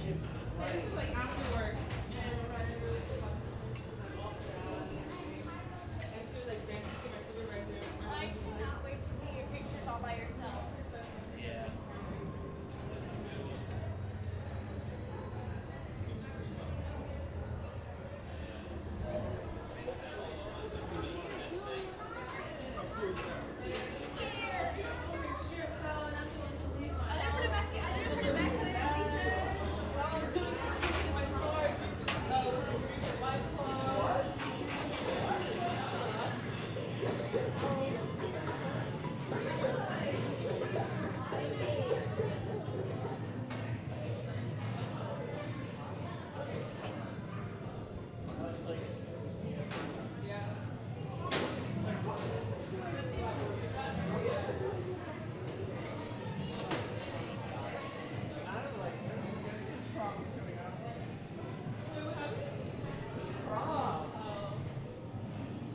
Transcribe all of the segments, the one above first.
This is like after work. Actually, like dancing to my supervisor. I cannot wait to see your pictures all by yourself. Yeah. I didn't put it back. I didn't put it back to the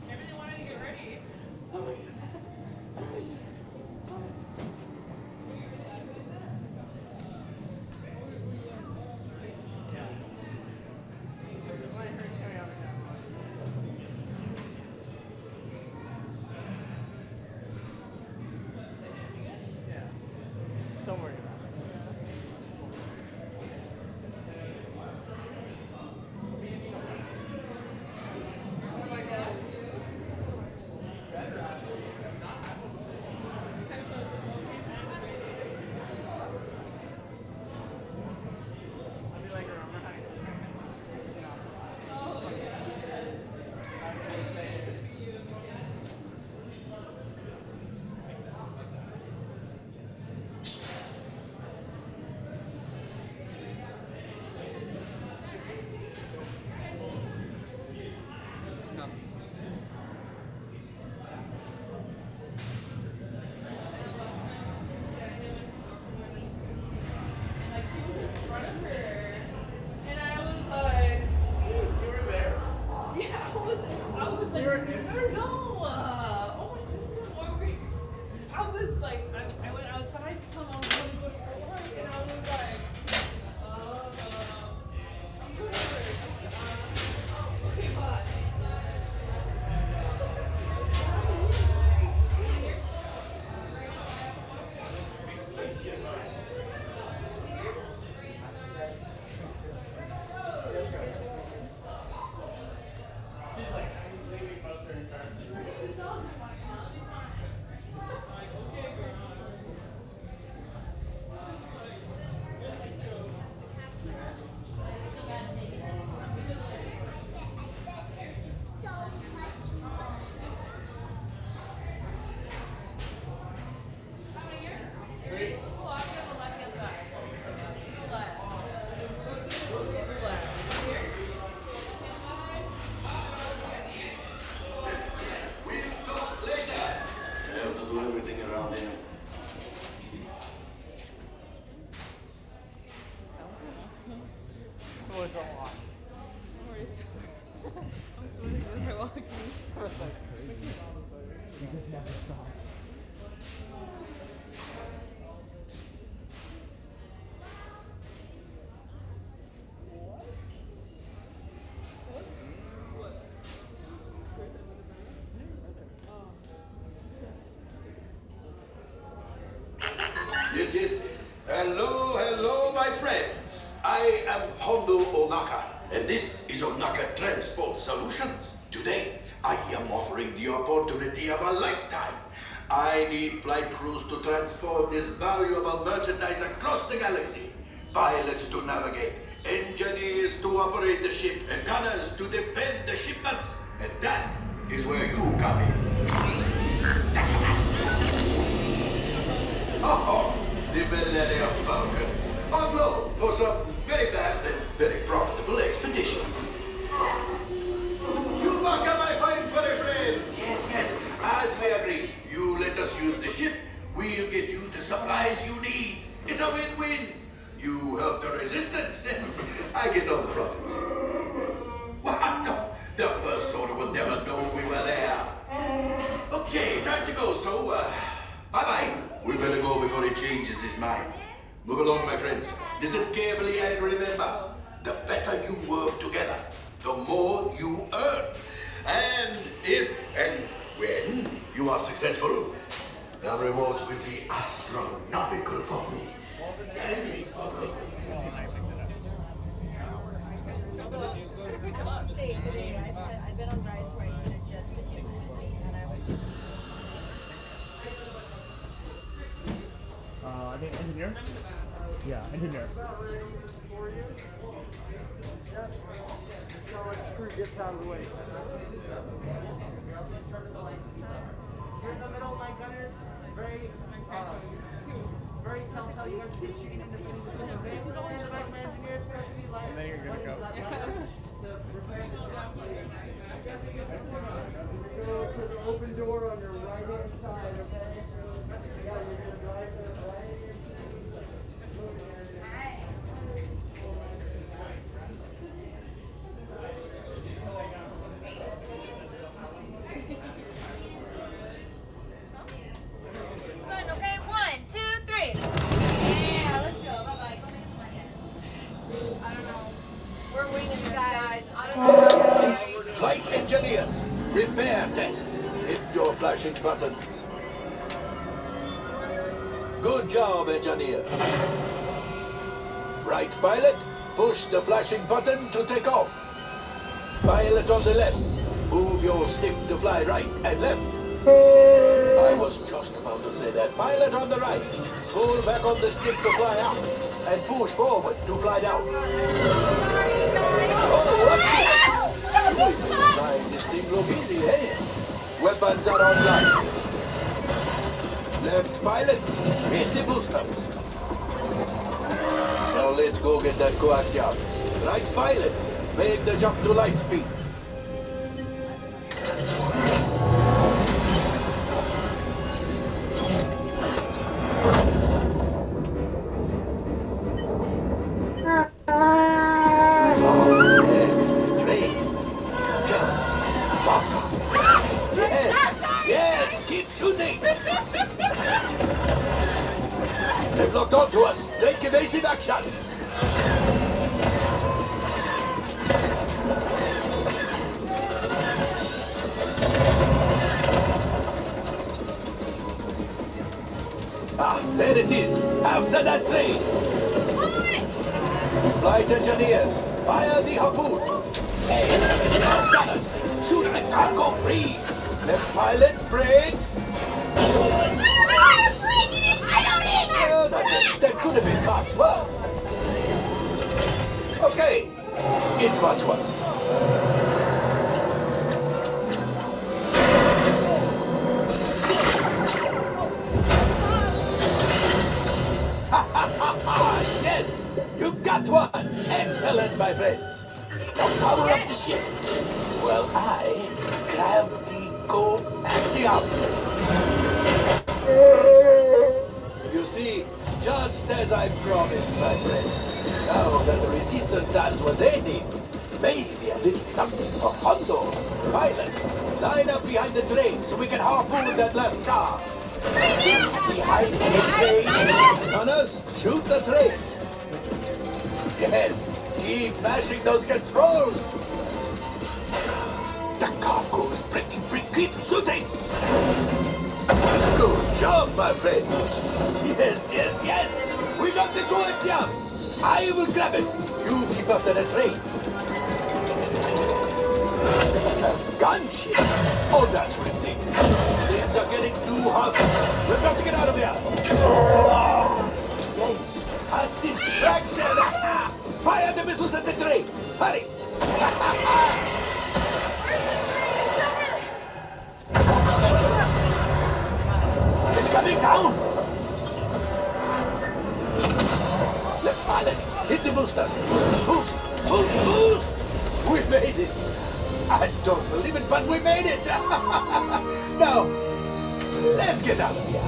Everyone wanted to get ready. Don't worry about I'll be like, remember how Like he was in front of her, and I was like, you were there? yeah, I was like, You were in there? no, oh my goodness, you're more weird. I was like, I went outside to tell him I was going to go to work, and I was like, I'm going to work. Okay, bye. She's like, I'm leaving most of her cards. The dogs are watching. I'll be fine. I'm like, okay, girl. We'll talk later. I have to do everything around here. It was a lot. I'm sweating as I walk in. That's crazy. You just never stop. Yes, yes. Hello, hello, my friends. I am Hondo Onaka, and this is Onaka Transport Solutions. Today, I am offering the opportunity of a lifetime. I need flight crews to transport this valuable merchandise across the galaxy, pilots to navigate, engineers to operate the ship, and gunners to defend the shipments. And that is where you come in. Oh, the Millennium Falcon. On loan for some very fast and very profitable expeditions. Chewbacca, my fine furry friend. Yes, yes. As we agreed, you let us use the ship, we'll get you the supplies you need. It's a win-win. You help the resistance, and I get all the profits. What? No, the First Order will never know we were there. Okay, time to go, so, bye-bye. We better go before he changes his mind. Move along, my friends. Listen carefully and remember, the better you work together, the more you earn. And if and when you are successful, the rewards will be astronomical for me. Say today, I've been on rides where I couldn't judge the chemistry, and I was. I think engineer? Yeah, engineer. Screw gets out of the way. Here's the middle, my gunners. Very telltale. You guys are just shooting in the middle of the ship. My engineers pressing these lights. And then you're gonna go. Go to the open door on your right hand side, okay? Yeah, you're gonna drive to the right. Good, okay? 1, 2, 3. Yeah, let's go. Bye-bye. I don't know. We're winging this, guys. I don't know. Flight engineers, repair test. Hit your flashing buttons. Good job, engineer. Right pilot, push the flashing button to take off. Pilot on the left, move your stick to fly right and left. I was just about to say that. Pilot on the right, pull back on the stick to fly up and push forward to fly down. Oh, what's it? Flying this thing look easy, eh? Weapons are online. Left pilot, hit the boosters. Now let's go get that coaxium. Right pilot, make the jump to light speed. Yes, keep shooting. They've locked onto us. Take evasive action. Ah, there it is. After that train. Flight engineers, fire the harpoons. Hey, gunners, shoot the cargo free. Left pilot, brakes. Oh, that could have been much worse. Okay, it's much worse. Yes, you got one. Excellent, my friends. Now power up the ship. Well, I grabbed the coaxium. You see, just as I promised, my friend. Now that the resistance has what they need, maybe a little something for Hondo. Pilots, line up behind the train so we can harpoon that last car. Behind the train. Gunners, shoot the train. Yes, keep mashing those controls. The cargo is breaking free. Keep shooting. Good job, my friends. Yes. We got the coaxium. I will grab it. You keep after the train. Gunship? Oh, that's ridiculous. Things are getting too hot. We've got to get out of here. Oh, yes, a distraction. Fire the missiles at the train. Hurry. It's coming down. Left pilot, hit the boosters. Boost. We made it. I don't believe it, but we made it! Now, let's get out of here.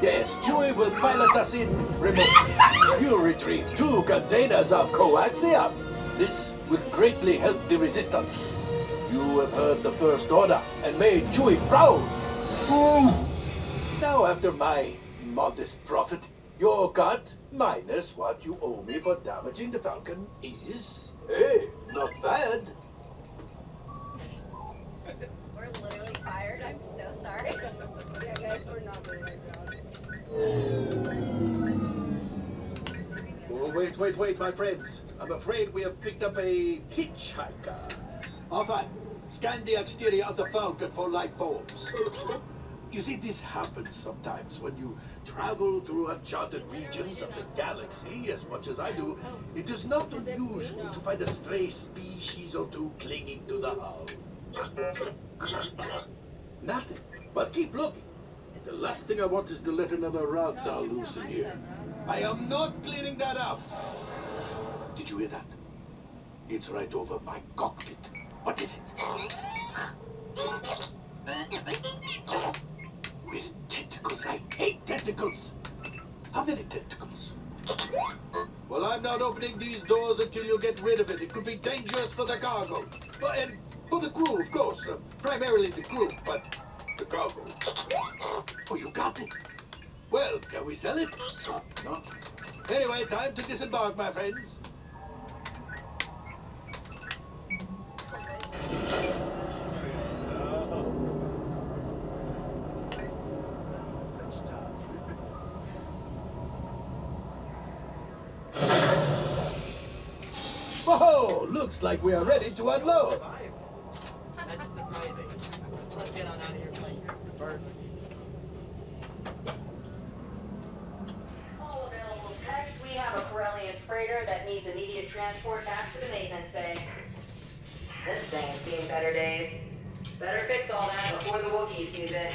Yes, Chewie will pilot us in remotely. You retrieve 2 containers of coaxium. This will greatly helped the resistance. You have heard the First Order and made Chewie proud. Now, after my modest profit, your cut, minus what you owe me for damaging the Falcon, is, hey, not bad. We're literally fired. I'm so sorry. Yeah, guys, we're not doing our jobs. Oh, wait, my friends. I'm afraid we have picked up a hitchhiker. Enfin, scan the exterior of the Falcon for life forms. You see, this happens sometimes when you travel through uncharted regions of the galaxy as much as I do. It is not unusual to find a stray species or two clinging to the hull. Nothing, but keep looking. The last thing I want is to let another Ragdoll loose in here. I am not cleaning that up. Did you hear that? It's right over my cockpit. What is it? With tentacles. I hate tentacles. How many tentacles? Well, I'm not opening these doors until you get rid of it. It could be dangerous for the cargo. Well, and for the crew, of course. Primarily the crew, but the cargo. Oh, you got it? Well, can we sell it? No? Anyway, time to disembark, my friends. Whoa! Looks like we are ready to unload. That's surprising. Let's get on out of here. Bird. All available techs, we have a Corellian freighter that needs immediate transport back to the maintenance bay. This thing's seen better days. Better fix all that before the Wookiee sees it.